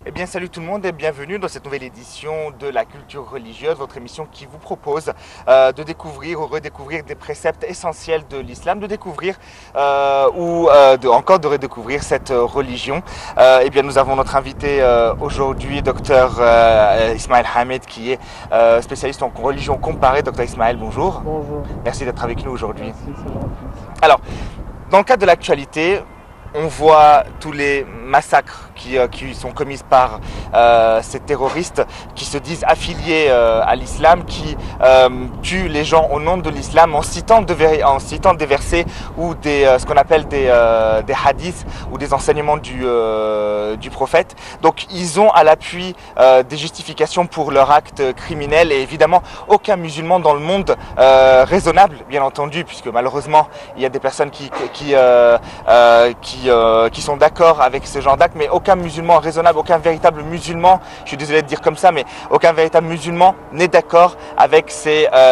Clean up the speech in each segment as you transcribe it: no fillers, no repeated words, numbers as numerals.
Eh bien, salut tout le monde et bienvenue dans cette nouvelle édition de la culture religieuse, votre émission qui vous propose de découvrir ou redécouvrir des préceptes essentiels de l'islam, de découvrir encore de redécouvrir cette religion. Eh bien, nous avons notre invité aujourd'hui, docteur Ismaël Hamed, qui est spécialiste en religion comparée. Docteur Ismaël, bonjour. Bonjour, Merci d'être avec nous aujourd'hui. merci, c'est gentil. Alors, dans le cadre de l'actualité, on voit tous les massacres qui sont commis par ces terroristes qui se disent affiliés à l'islam, qui tuent les gens au nom de l'islam en citant des versets ou ce qu'on appelle des hadiths ou des enseignements du prophète. Donc ils ont à l'appui des justifications pour leur acte criminel et évidemment aucun musulman dans le monde raisonnable, bien entendu, puisque malheureusement il y a des personnes qui sont d'accord avec ce genre d'actes, mais aucun musulman raisonnable, aucun véritable musulman, je suis désolé de dire comme ça, mais aucun véritable musulman n'est d'accord avec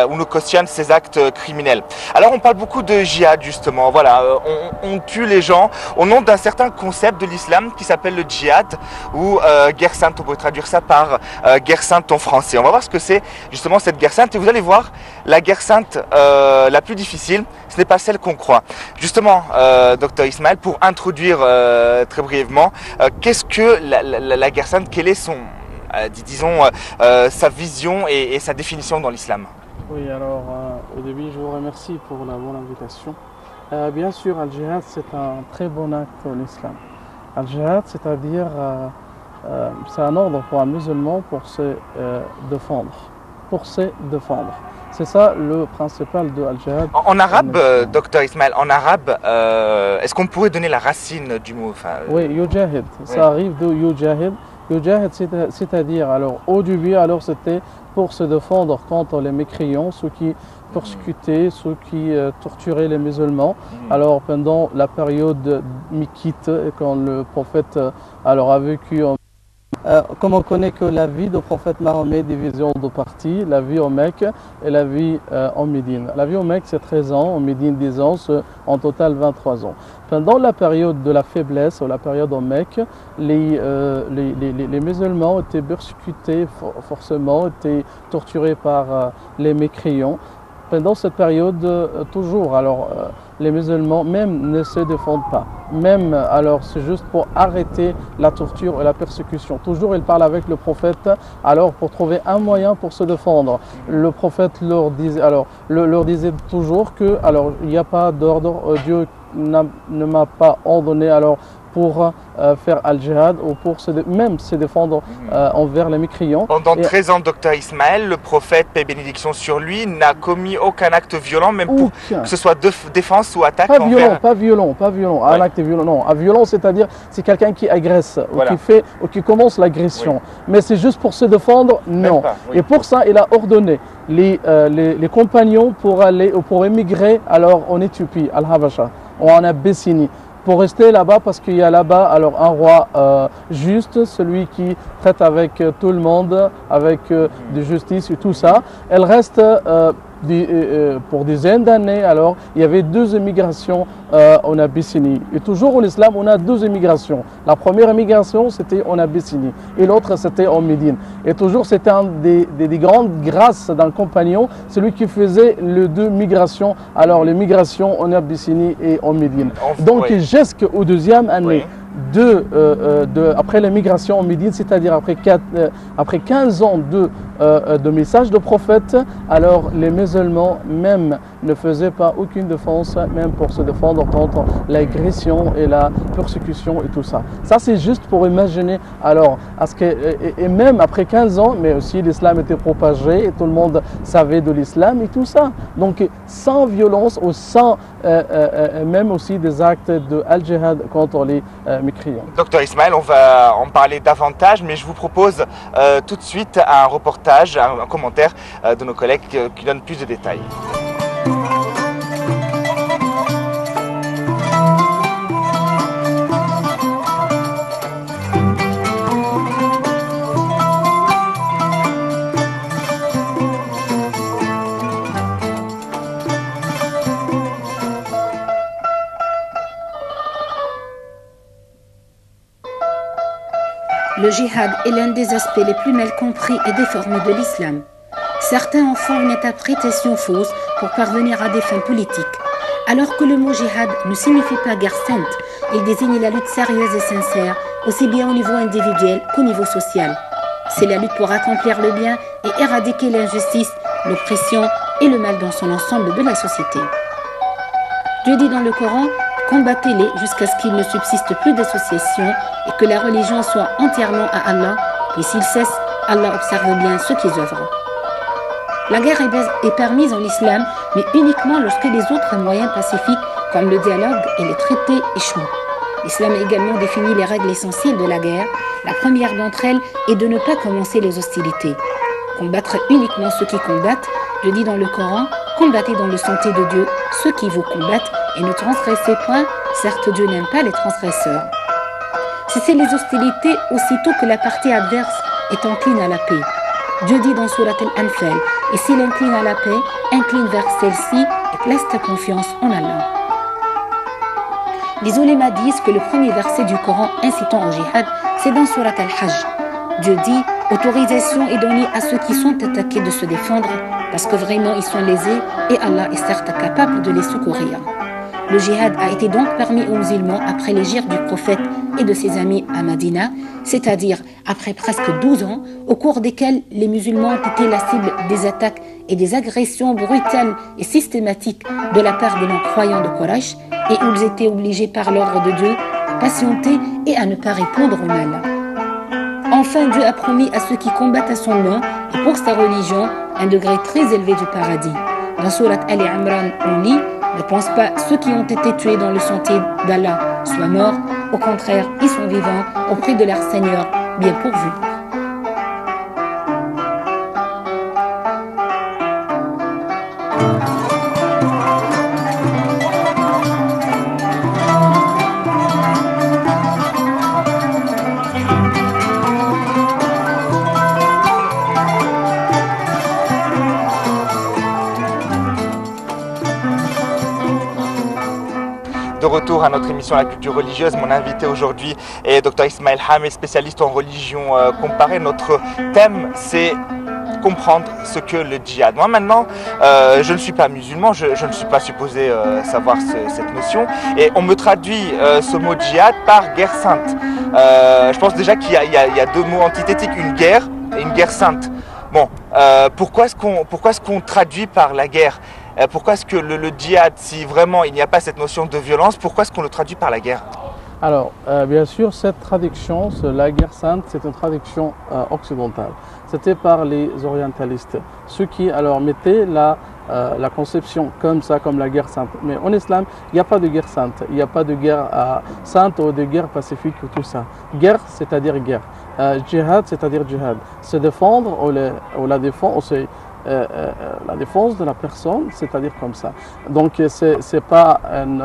ou ne cautionne ces actes criminels. Alors on parle beaucoup de djihad justement, voilà, on tue les gens au nom d'un certain concept de l'islam qui s'appelle le djihad ou guerre sainte, on peut traduire ça par guerre sainte en français. On va voir ce que c'est justement cette guerre sainte et vous allez voir, la guerre sainte la plus difficile, ce n'est pas celle qu'on croit. Justement, docteur Ismaël, pour introduire très brièvement, qu'est-ce que la guerre sainte, quelle est sa vision et sa définition dans l'islam? Oui, alors au début, je vous remercie pour la bonne invitation. Bien sûr, Al-Jihad, c'est un très bon acte en islam. Al-Jihad, c'est-à-dire, c'est un ordre pour un musulman pour se défendre. Pour se défendre. C'est ça le principal de Al-Jihad. En arabe, docteur Ismaël, en arabe, est-ce qu'on pourrait donner la racine du mot? Oui, Yujahid, oui. ça arrive de Yujahid. Yujahid, c'est-à-dire, alors au début, alors c'était pour se défendre contre les mécréants, ceux qui persécutaient, ceux qui torturaient les musulmans. Alors pendant la période mikkite, quand le prophète alors a vécu comme on connaît que la vie du prophète Mahomet est divisée en deux parties, la vie au Mecque et la vie en Médine. La vie au Mecque c'est 13 ans, en Médine 10 ans, en total 23 ans. Pendant la période de la faiblesse, ou la période au Mecque, les musulmans étaient persécutés forcément, étaient torturés par les mécréants. Pendant cette période, toujours, alors les musulmans même ne se défendent pas. Même, alors c'est juste pour arrêter la torture et la persécution. Toujours, ils parlent avec le prophète, alors pour trouver un moyen pour se défendre. Le prophète leur disait toujours que, alors il n'y a pas d'ordre, Dieu ne m'a pas ordonné alors pour faire al-jihad ou pour même se défendre envers les mécréants. Pendant 13 ans, docteur Ismaël, le prophète, paix et bénédiction sur lui, n'a commis aucun acte violent, même pour que ce soit défense ou attaque. Pas violent. Ouais. Un acte violent, non. Un violent, c'est-à-dire c'est quelqu'un qui agresse voilà. ou qui commence l'agression. Oui. Mais c'est juste pour se défendre, non. Pas, oui. Et pour ça, il a ordonné les compagnons pour émigrer alors en Éthiopie, Al-Habasha, ou en Abyssinie, pour rester là-bas parce qu'il y a là-bas alors un roi juste, celui qui traite avec tout le monde, avec de justice et tout ça. Elle reste pour des dizaines d'années, alors il y avait deux immigrations en Abyssinie. Et toujours en islam, on a deux immigrations. La première immigration, c'était en Abyssinie et l'autre, c'était en Médine. Et toujours, c'était un des grandes grâces d'un compagnon, celui qui faisait les deux migrations, alors les migrations en Abyssinie et en Médine. Donc, oui. Jusqu'aux deuxième année. Oui. Après l'immigration en Médine, c'est-à-dire après 15 ans de message de prophète, alors les musulmans même ne faisaient pas aucune défense, même pour se défendre contre l'agression et la persécution et tout ça. Ça c'est juste pour imaginer, alors, et même après 15 ans, mais aussi l'islam était propagé et tout le monde savait de l'islam et tout ça. Donc sans violence ou sans même aussi des actes de al-jihad contre les mécréants. Docteur Ismaël, on va en parler davantage, mais je vous propose tout de suite un reportage, un commentaire de nos collègues qui donnent plus de détails. Le djihad est l'un des aspects les plus mal compris et déformés de l'islam. Certains en font une interprétation fausse pour parvenir à des fins politiques. Alors que le mot djihad ne signifie pas guerre sainte, il désigne la lutte sérieuse et sincère, aussi bien au niveau individuel qu'au niveau social. C'est la lutte pour accomplir le bien et éradiquer l'injustice, l'oppression et le mal dans son ensemble de la société. Dieu dit dans le Coran: combattez-les jusqu'à ce qu'il ne subsiste plus d'association et que la religion soit entièrement à Allah, puis s'ils cessent, Allah observe bien ce qu'ils œuvrent. La guerre est permise en islam, mais uniquement lorsque les autres moyens pacifiques, comme le dialogue et les traités, échouent. L'islam a également défini les règles essentielles de la guerre. La première d'entre elles est de ne pas commencer les hostilités. Combattre uniquement ceux qui combattent. Dieu dit dans le Coran: combattez dans le sentier de Dieu ceux qui vous combattent et ne transgressez point, certes Dieu n'aime pas les transgresseurs. Cessez les hostilités aussitôt que la partie adverse est encline à la paix. Dieu dit dans Surat Al-Anfal: et s'il incline à la paix, incline vers celle-ci et place ta confiance en Allah. Les ulémas disent que le premier verset du Coran incitant au djihad, c'est dans Surat Al-Hajj. Dieu dit: autorisation est donnée à ceux qui sont attaqués de se défendre, parce que vraiment ils sont lésés et Allah est certes capable de les secourir. Le djihad a été donc permis aux musulmans après l'hégire du prophète et de ses amis à Madina, c'est-à-dire après presque 12 ans, au cours desquels les musulmans ont été la cible des attaques et des agressions brutales et systématiques de la part des non-croyants de Quraysh, et où ils étaient obligés par l'ordre de Dieu à patienter et à ne pas répondre au mal. Enfin, Dieu a promis à ceux qui combattent à son nom et pour sa religion un degré très élevé du paradis. Dans Surat Ali Imran, on lit: ne pense pas ceux qui ont été tués dans le sentier d'Allah soient morts, au contraire, ils sont vivants auprès de leur Seigneur, bien pourvus. De retour à notre émission La culture religieuse, mon invité aujourd'hui est Dr Ismaël Hamel, spécialiste en religion comparée. Notre thème, c'est comprendre ce que le djihad. Moi maintenant, je ne suis pas musulman, je ne suis pas supposé savoir cette notion, et on me traduit ce mot djihad par guerre sainte. Je pense déjà qu'il y a deux mots antithétiques, une guerre et une guerre sainte. Bon, pourquoi est-ce qu'on traduit par la guerre? Pourquoi est-ce que le djihad, si vraiment il n'y a pas cette notion de violence, pourquoi est-ce qu'on le traduit par la guerre? Alors, bien sûr, cette traduction, la guerre sainte, c'est une traduction occidentale. C'était par les orientalistes, ceux qui alors mettaient la conception comme ça, comme la guerre sainte. Mais en islam, il n'y a pas de guerre sainte, il n'y a pas de guerre sainte ou de guerre pacifique ou tout ça. Guerre, c'est-à-dire guerre. Djihad, c'est-à-dire djihad. Se défendre ou la défense, la défense de la personne, c'est-à-dire comme ça. Donc ce n'est pas une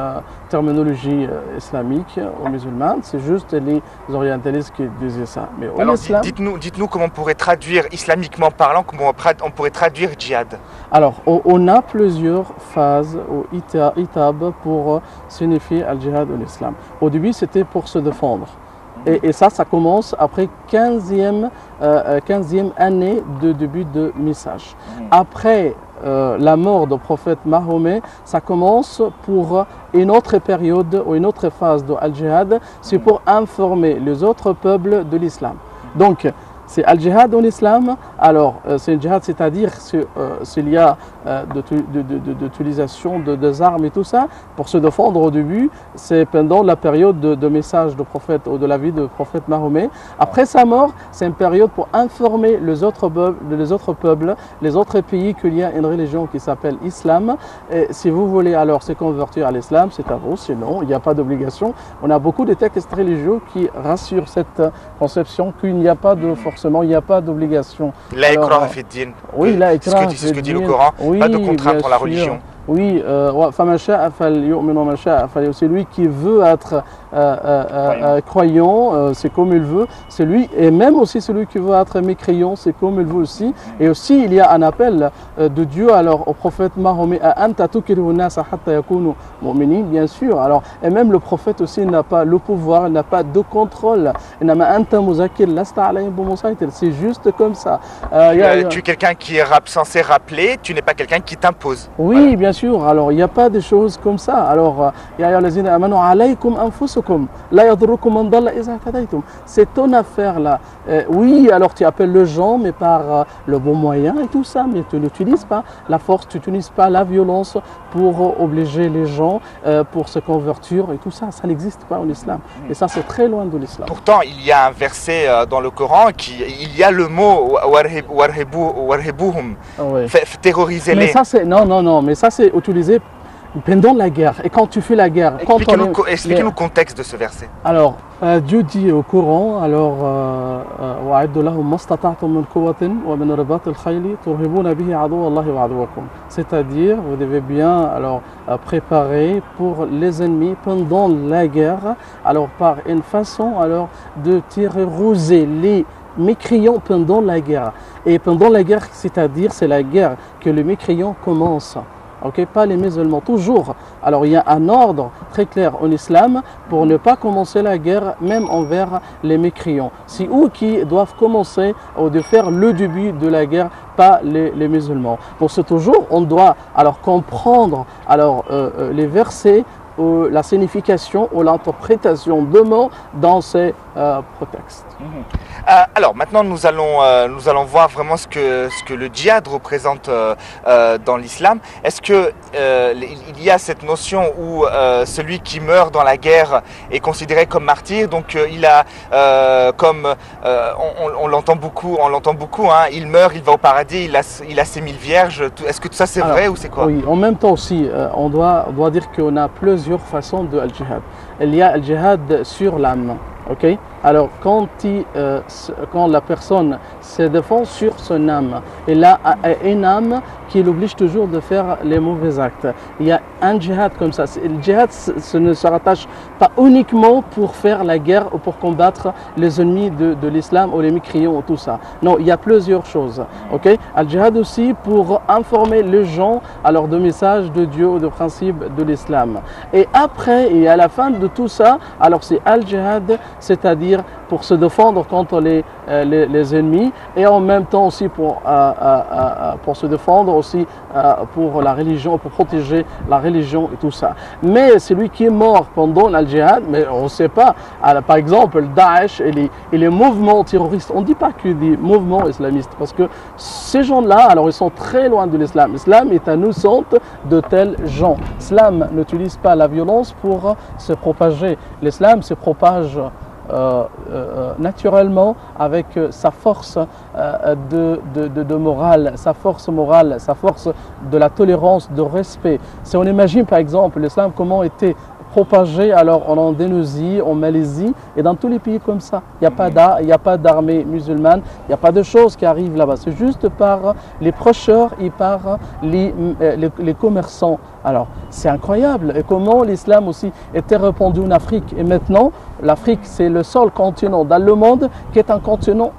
terminologie islamique ou musulmane, c'est juste les orientalistes qui disaient ça. Mais alors dites-nous comment on pourrait traduire, islamiquement parlant, comment on pourrait traduire djihad. Alors on a plusieurs phases ou itab pour signifier al-djihad en islam. Au début c'était pour se défendre. Et ça commence après 15e année de début de message. Après la mort du prophète Mahomet, ça commence pour une autre période ou une autre phase de al-djihad, c'est pour informer les autres peuples de l'islam. Donc, c'est al-djihad en islam. Alors, c'est un djihad, c'est-à-dire s'il y a d'utilisation des armes et tout ça, pour se défendre au début, c'est pendant la période de message du prophète ou de la vie du prophète Mahomet. Après sa mort, c'est une période pour informer les autres peuples, les autres pays qu'il y a une religion qui s'appelle islam. Et si vous voulez alors se convertir à l'islam, c'est à vous, sinon il n'y a pas d'obligation. On a beaucoup de textes religieux qui rassurent cette conception qu'il n'y a pas de forcément, il n'y a pas d'obligation. La ikrah fi din. Oui, la ikrah ce que dit le Coran, oui, pas de contrainte pour la religion. Oui, c'est lui qui veut être croyant, c'est comme il veut. C'est lui, et même aussi celui qui veut être mécréant, c'est comme il veut aussi. Et aussi, il y a un appel de Dieu alors au prophète Mahomet, bien sûr. Alors, et même le prophète aussi n'a pas le pouvoir, n'a pas de contrôle. C'est juste comme ça. Tu es quelqu'un qui est censé rappeler, tu n'es pas quelqu'un qui t'impose. Oui, voilà. Bien sûr. Alors, il n'y a pas de choses comme ça. Alors, c'est ton affaire là. Oui, alors tu appelles les gens, mais par le bon moyen et tout ça, mais tu n'utilises pas la force, tu n'utilises pas la violence pour obliger les gens pour se convertir et tout ça. Ça n'existe pas en islam. Et ça, c'est très loin de l'islam. Pourtant, il y a un verset dans le Coran il y a le mot warhibuhum, terroriser-les. Mais ça, c'est non, mais ça, c'est utilisé pendant la guerre. Et quand tu fais la guerre, expliquez-nous le contexte de ce verset. Alors, Dieu dit au Coran, alors, c'est-à-dire, vous devez bien alors préparer pour les ennemis pendant la guerre, alors par une façon alors de terroriser les mécréants pendant la guerre. Et pendant la guerre, c'est-à-dire, c'est la guerre que les mécréants commencent. Okay, pas les musulmans, toujours. Alors il y a un ordre très clair en islam pour ne pas commencer la guerre même envers les mécréants. C'est eux qui doivent commencer ou de faire le début de la guerre, pas les musulmans. Pour ce toujours, on doit alors comprendre alors, les versets, la signification ou l'interprétation de mots dans ces prétextes. Alors maintenant nous allons voir vraiment ce que le djihad représente dans l'islam. Est-ce que il y a cette notion où celui qui meurt dans la guerre est considéré comme martyr, donc il a comme on l'entend beaucoup, hein, il meurt, il va au paradis, il a ses 1000 vierges. Est-ce que tout ça c'est vrai ou c'est quoi? Oui, en même temps aussi, on doit dire qu'on a plusieurs façons de al-jihad. Il y a le djihad sur l'âme. Okay? Alors, quand la personne se défend sur son âme, elle a une âme qui l'oblige toujours de faire les mauvais actes. Il y a un djihad comme ça. Le djihad ne se rattache pas uniquement pour faire la guerre ou pour combattre les ennemis de l'islam ou les mécréants ou tout ça. Non, il y a plusieurs choses. Okay? Le djihad aussi pour informer les gens alors de messages de Dieu ou de principes de l'islam. Et après, et à la fin de tout ça, alors c'est al-jihad, c'est-à-dire pour se défendre contre les ennemis et en même temps aussi pour se défendre aussi pour la religion, pour protéger la religion et tout ça. Mais celui qui est mort pendant le djihad, mais on ne sait pas, par exemple le Daesh et les mouvements terroristes, on ne dit pas que des mouvements islamistes parce que ces gens-là, alors ils sont très loin de l'islam. L'islam est innocent de tels gens. L'islam n'utilise pas la violence pour se propager. L'islam se propage naturellement avec sa force de morale, sa force morale, sa force de la tolérance, de respect. Si on imagine par exemple l'islam comment était propagé alors en Indonésie, en Malaisie et dans tous les pays comme ça. Il n'y a pas d'armée musulmane, il n'y a pas de choses qui arrivent là-bas. C'est juste par les prêcheurs et par les commerçants. Alors, c'est incroyable. Et comment l'islam aussi était répandu en Afrique. Et maintenant, l'Afrique, c'est le seul continent dans le monde qui est un continent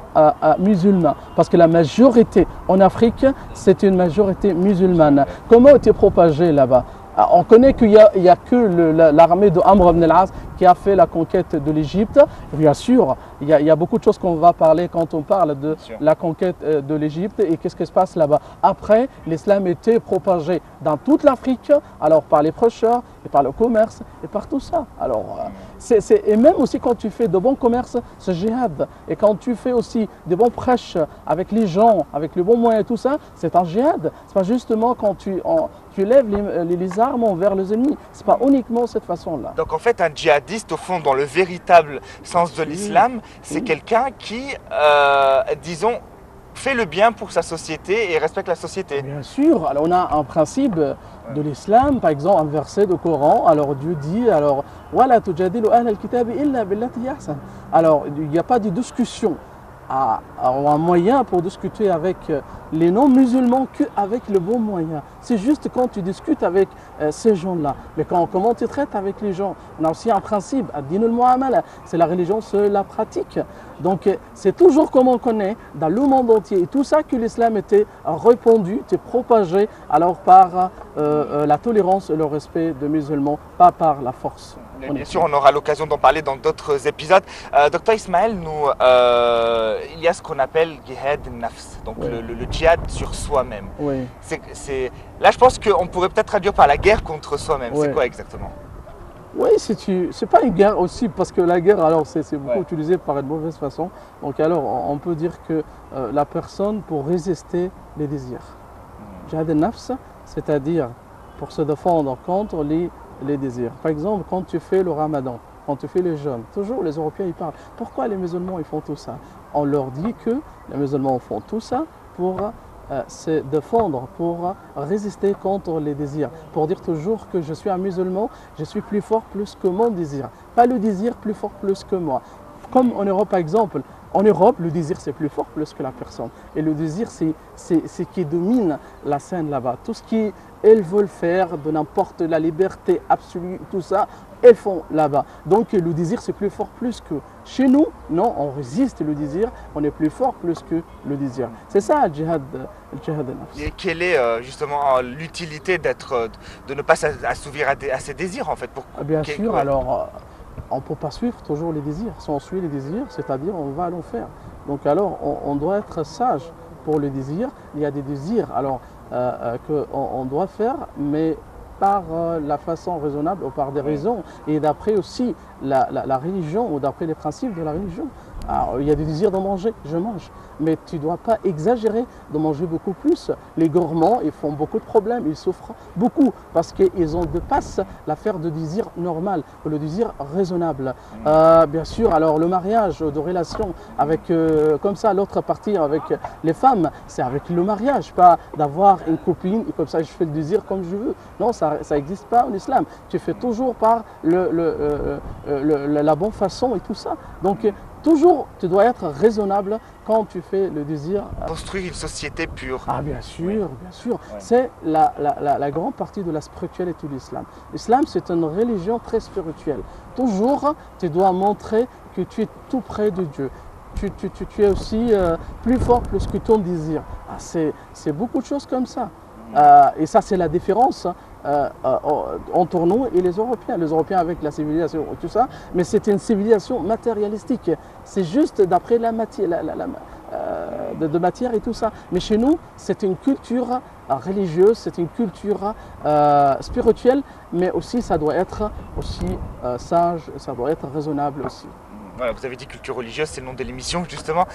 musulman. Parce que la majorité en Afrique, c'est une majorité musulmane. Comment était propagé là-bas? On connaît qu'il n'y a que l'armée de Amr ibn al-As qui a fait la conquête de l'Égypte. Bien sûr, il y a beaucoup de choses qu'on va parler quand on parle de la conquête de l'Égypte et qu'est-ce qui se passe là-bas. Après, l'islam était propagé dans toute l'Afrique, alors par les prêcheurs et par le commerce et par tout ça. Alors, et même aussi quand tu fais de bons commerces, c'est djihad. Et quand tu fais aussi de bons prêches avec les gens, avec le bon moyen et tout ça, c'est un djihad. C'est pas justement quand tu lèves les armes envers les ennemis. C'est pas uniquement cette façon-là. Donc en fait, un djihadiste, au fond, dans le véritable sens de l'islam, c'est quelqu'un qui, disons, fait le bien pour sa société et respecte la société. Bien sûr. Alors on a un principe de l'islam, par exemple, un verset du Coran. Alors Dieu dit, alors, alors il n'y a pas de discussion un moyen pour discuter avec les non-musulmans qu'avec le bon moyen. C'est juste quand tu discutes avec ces gens-là. Mais comment tu traites avec les gens? On a aussi un principe, ad-din al-mu'amala, c'est la religion, c'est la pratique. Donc c'est toujours comme on connaît dans le monde entier. Et tout ça que l'islam était répandu, était propagé alors par la tolérance et le respect des musulmans, pas par la force. Bien sûr, on aura l'occasion d'en parler dans d'autres épisodes. Docteur Ismaël, il y a ce qu'on appelle jihad nafs, donc oui. le djihad sur soi-même. Oui. Là, je pense qu'on pourrait peut-être traduire par la guerre contre soi-même. Oui. C'est quoi exactement? Oui, c'est pas une guerre aussi, parce que la guerre, alors c'est beaucoup utilisé par une mauvaise façon. Donc alors, on peut dire que la personne, pour résister les désirs. Jihad nafs, c'est-à-dire pour se défendre contre les désirs. Par exemple, quand tu fais le ramadan, quand tu fais les jeûnes, toujours les Européens ils parlent. Pourquoi les musulmans ils font tout ça? On leur dit que les musulmans font tout ça pour se défendre, pour résister contre les désirs. Pour dire toujours que je suis un musulman, je suis plus fort plus que mon désir. Pas le désir plus fort plus que moi. Comme en Europe par exemple. En Europe, le désir c'est plus fort plus que la personne. Et le désir c'est ce qui domine la scène là-bas. Tout ce qu'ils veulent faire, de n'importe la liberté absolue, tout ça, elles font là-bas. Donc le désir c'est plus fort plus que. Chez nous, non, on résiste le désir, on est plus fort plus que le désir. C'est ça le djihad al-nafs. Et quelle est justement l'utilité de ne pas s'assouvir à ses désirs en fait Bien sûr, alors on ne peut pas suivre toujours les désirs. Si on suit les désirs, c'est-à-dire on va l'enfer. Donc alors on doit être sage pour le désir. Il y a des désirs alors qu'on doit faire, mais par la façon raisonnable ou par des raisons et d'après aussi la religion ou d'après les principes de la religion. Alors, il y a des désirs de manger, je mange, mais tu ne dois pas exagérer de manger beaucoup plus. Les gourmands, ils font beaucoup de problèmes, ils souffrent beaucoup parce qu'ils ont dépassé l'affaire de désir normal, le désir raisonnable. Bien sûr, alors le mariage de relation avec, comme ça, l'autre partie avec les femmes, c'est avec le mariage, pas d'avoir une copine et comme ça je fais le désir comme je veux. Non, ça n'existe pas en islam. Tu fais toujours par la bonne façon et tout ça. Donc, toujours, tu dois être raisonnable quand tu fais le désir. Construire une société pure. Ah bien sûr, bien sûr. Oui. C'est la grande partie de la spiritualité de l'islam. L'islam, c'est une religion très spirituelle. Toujours, tu dois montrer que tu es tout près de Dieu. Tu es aussi plus fort plus que ton désir. Ah, c'est beaucoup de choses comme ça. Et ça, c'est la différence entre nous et les Européens. Les Européens avec la civilisation et tout ça, mais c'est une civilisation matérialistique. C'est juste d'après la matière, de matière et tout ça. Mais chez nous, c'est une culture religieuse, c'est une culture spirituelle, mais aussi ça doit être aussi sage, ça doit être raisonnable aussi. Voilà, vous avez dit culture religieuse, c'est le nom de l'émission justement.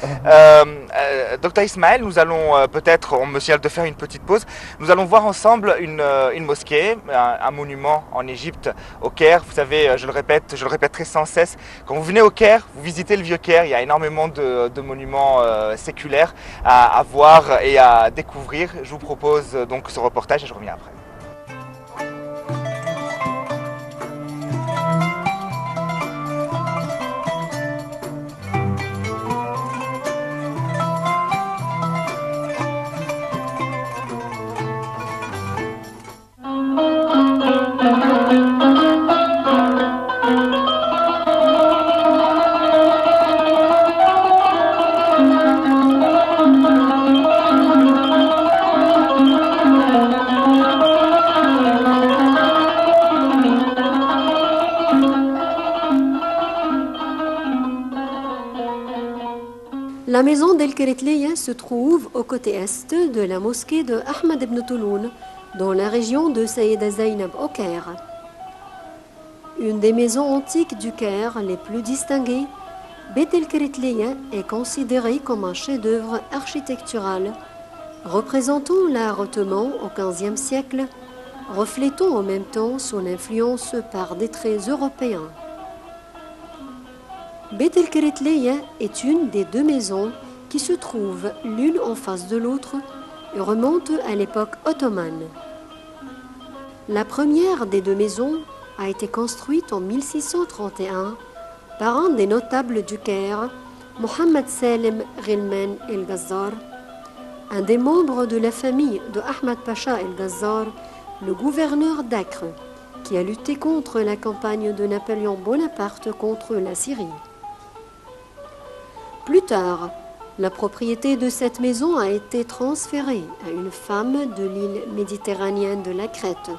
Docteur Ismaël, nous allons peut-être, on me signale de faire une petite pause, nous allons voir ensemble une mosquée, un monument en Égypte, au Caire. Vous savez, je le répéterai sans cesse, quand vous venez au Caire, vous visitez le vieux Caire, il y a énormément de monuments séculaires à voir et à découvrir. Je vous propose donc ce reportage et je reviens après. La maison d'El-Keretliya se trouve au côté est de la mosquée de Ahmed ibn Touloun, dans la région de Saïda Zainab au Caire. Une des maisons antiques du Caire les plus distinguées, Beit El-Keretliya est considérée comme un chef-d'œuvre architectural, représentant l'art ottoman au XVe siècle, reflétant en même temps son influence par des traits européens. Beit El-Keretliya est une des deux maisons qui se trouvent l'une en face de l'autre et remonte à l'époque ottomane. La première des deux maisons a été construite en 1631 par un des notables du Caire, Mohamed Salim Ghilman el-Gazzar, un des membres de la famille de Ahmad Pacha el-Gazzar, le gouverneur d'Acre, qui a lutté contre la campagne de Napoléon Bonaparte contre la Syrie. Plus tard, la propriété de cette maison a été transférée à une femme de l'île méditerranéenne de la Crète.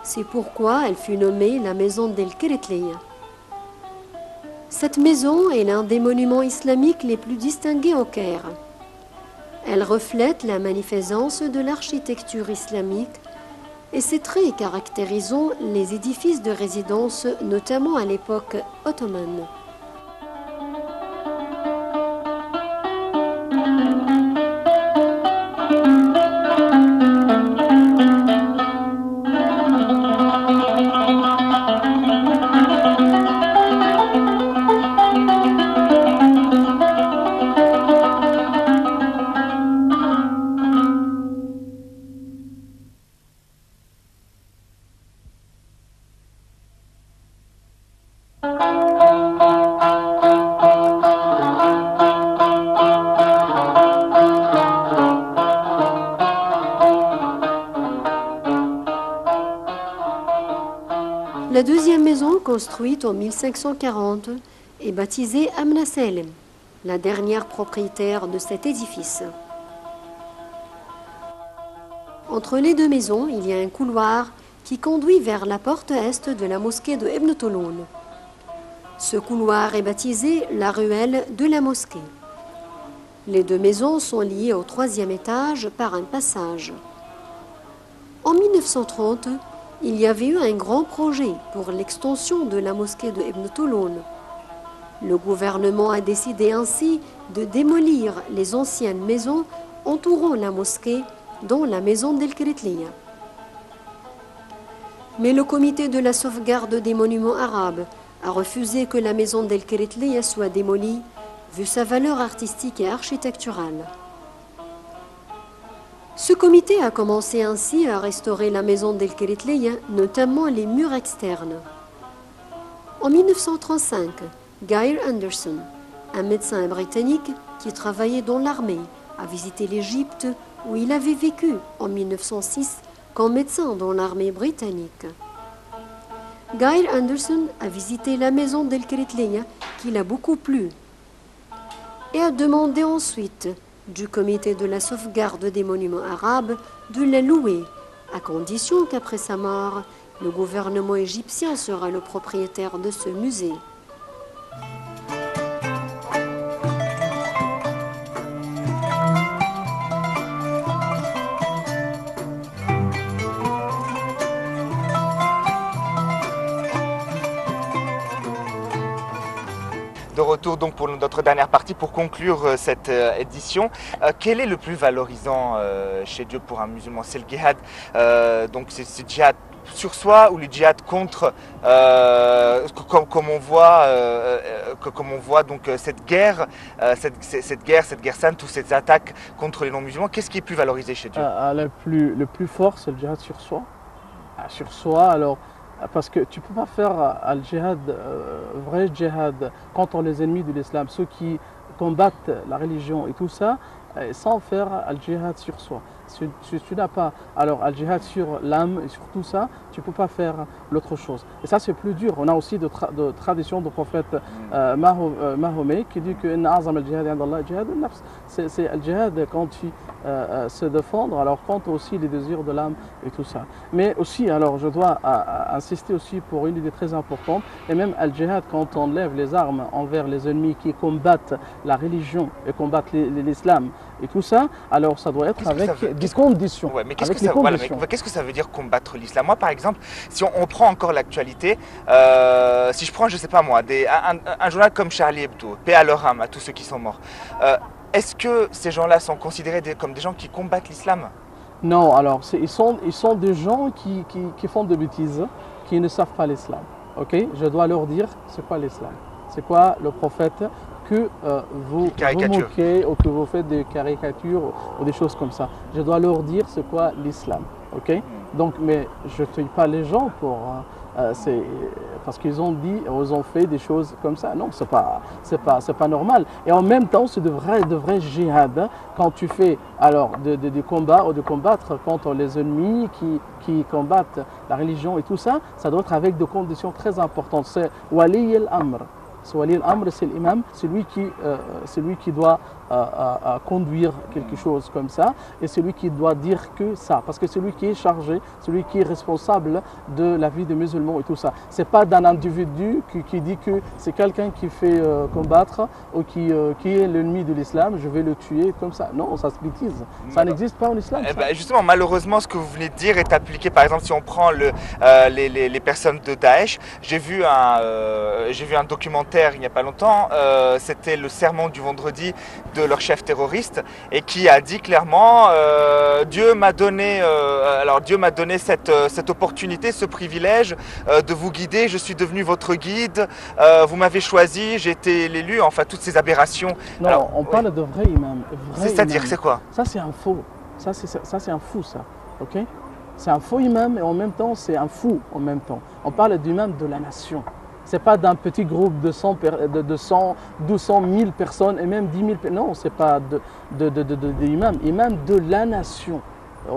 C'est pourquoi elle fut nommée la maison d'El-Keretliya. Cette maison est l'un des monuments islamiques les plus distingués au Caire. Elle reflète la magnificence de l'architecture islamique et ses traits caractérisant les édifices de résidence, notamment à l'époque ottomane. La deuxième maison, construite en 1540, est baptisée Amna Salem, la dernière propriétaire de cet édifice. Entre les deux maisons, il y a un couloir qui conduit vers la porte est de la mosquée de Ibn Touloun. Ce couloir est baptisé la ruelle de la mosquée. Les deux maisons sont liées au troisième étage par un passage. En 1930, il y avait eu un grand projet pour l'extension de la mosquée de Ibn Touloun. Le gouvernement a décidé ainsi de démolir les anciennes maisons entourant la mosquée, dont la maison d'El-Keretliya. Mais le comité de la sauvegarde des monuments arabes a refusé que la maison d'El-Keretliya soit démolie, vu sa valeur artistique et architecturale. Ce comité a commencé ainsi à restaurer la maison d'El-Keretliya, notamment les murs externes. En 1935, Geir Anderson, un médecin britannique qui travaillait dans l'armée, a visité l'Égypte où il avait vécu en 1906 comme médecin dans l'armée britannique. Geir Anderson a visité la maison d'El-Keretliya qui l'a beaucoup plu et a demandé ensuite du comité de la sauvegarde des monuments arabes de la louer, à condition qu'après sa mort, le gouvernement égyptien sera le propriétaire de ce musée. De retour donc pour notre dernière partie, pour conclure cette édition. Quel est le plus valorisant chez Dieu pour un musulman? C'est le djihad, donc c'est le djihad sur soi ou le djihad contre, comme on voit donc cette guerre sainte, toutes ces attaques contre les non-musulmans. Qu'est-ce qui est plus valorisé chez Dieu? Le plus fort, c'est le djihad sur soi. Sur soi, alors. Parce que tu ne peux pas faire le djihad, vrai djihad contre les ennemis de l'islam, ceux qui combattent la religion et tout ça, sans faire le djihad sur soi. Si tu n'as pas alors le djihad sur l'âme et sur tout ça, tu ne peux pas faire l'autre chose. Et ça c'est plus dur. On a aussi de tradition du prophète Mahomet qui dit que c'est le djihad quand tu se défendre, alors contre aussi les désirs de l'âme et tout ça. Mais aussi, alors je dois insister aussi pour une idée très importante, et même le djihad quand on lève les armes envers les ennemis qui combattent la religion et combattent l'islam et tout ça, alors ça doit être avec des conditions. Ouais, mais qu'est-ce que ça veut dire combattre l'islam? Moi par exemple, si on prend encore l'actualité, si je prends, je sais pas moi, un journal comme Charlie Hebdo, paix à leur âme, à tous ceux qui sont morts, est-ce que ces gens-là sont considérés comme des gens qui combattent l'islam? Non, alors ils sont des gens qui font des bêtises, qui ne savent pas l'islam. Okay? Je dois leur dire c'est quoi l'islam, c'est quoi le prophète, que vous moquez ou que vous faites des caricatures ou des choses comme ça. Je dois leur dire c'est quoi l'islam. Okay? Donc, mais je ne tue pas les gens pour parce qu'ils ont dit, ils ont fait des choses comme ça. Non, c'est pas normal. Et en même temps, c'est de vrais djihad. Quand tu fais alors des combats ou de combattre contre les ennemis qui combattent la religion et tout ça, ça doit être avec des conditions très importantes. C'est wali al-amr. Wali al-amr, c'est l'imam, celui qui doit conduire quelque chose comme ça, et celui qui doit dire que ça, parce que celui qui est chargé, celui qui est responsable de la vie des musulmans et tout ça, c'est pas d'un individu qui dit que c'est quelqu'un qui fait combattre ou qui est l'ennemi de l'islam, je vais le tuer comme ça. Non, ça se bêtise, ça n'existe pas en islam. Justement, malheureusement, ce que vous venez de dire est appliqué, par exemple, si on prend les personnes de Daesh. J'ai vu un documentaire il n'y a pas longtemps, c'était le sermon du vendredi de leur chef terroriste, et qui a dit clairement Dieu m'a donné cette opportunité, ce privilège de vous guider, je suis devenu votre guide, vous m'avez choisi, j'ai été l'élu, enfin toutes ces aberrations. Non, alors, on parle de vrai imam. C'est-à-dire, c'est quoi? Ça c'est un faux, ça c'est un fou, ça, ok? C'est un faux imam et en même temps c'est un fou en même temps. On parle d'imam de la nation. Ce n'est pas d'un petit groupe de 100, 200 000 personnes et même 10 000 personnes. Non, ce n'est pas d'imam. Imam de la nation,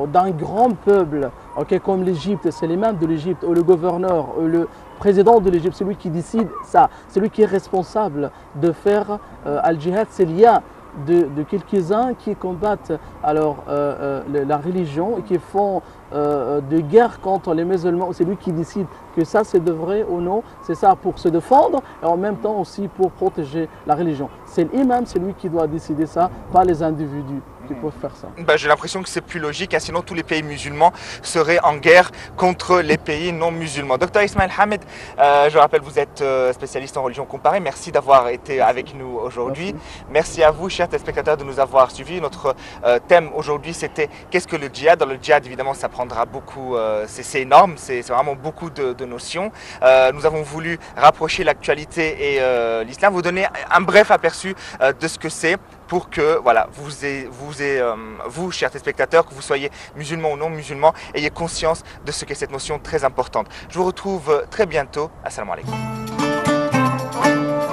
d'un grand peuple, okay, comme l'Égypte. C'est l'imam de l'Égypte, ou le gouverneur, ou le président de l'Égypte, celui qui décide ça. Celui qui est responsable de faire al-jihad. C'est lié de quelques-uns qui combattent alors, la religion et qui font de guerre contre les musulmans. C'est lui qui décide que ça c'est de vrai ou non. C'est ça pour se défendre et en même temps aussi pour protéger la religion. C'est l'imam, c'est lui qui doit décider ça, pas les individus qui peuvent faire ça. J'ai l'impression que c'est plus logique, hein, sinon tous les pays musulmans seraient en guerre contre les pays non musulmans. Docteur Ismaël Hammed, je rappelle, vous êtes spécialiste en religion comparée. Merci d'avoir été avec nous aujourd'hui. Merci à vous, chers téléspectateurs, de nous avoir suivis. Notre thème aujourd'hui, c'était qu'est-ce que le djihad? Dans le djihad, évidemment, ça prendra beaucoup, c'est énorme, c'est vraiment beaucoup de notions. Nous avons voulu rapprocher l'actualité et l'islam, vous donner un bref aperçu de ce que c'est, pour que voilà, vous, chers téléspectateurs, que vous soyez musulmans ou non musulmans, ayez conscience de ce qu'est cette notion très importante. Je vous retrouve très bientôt. Assalamu alaikum.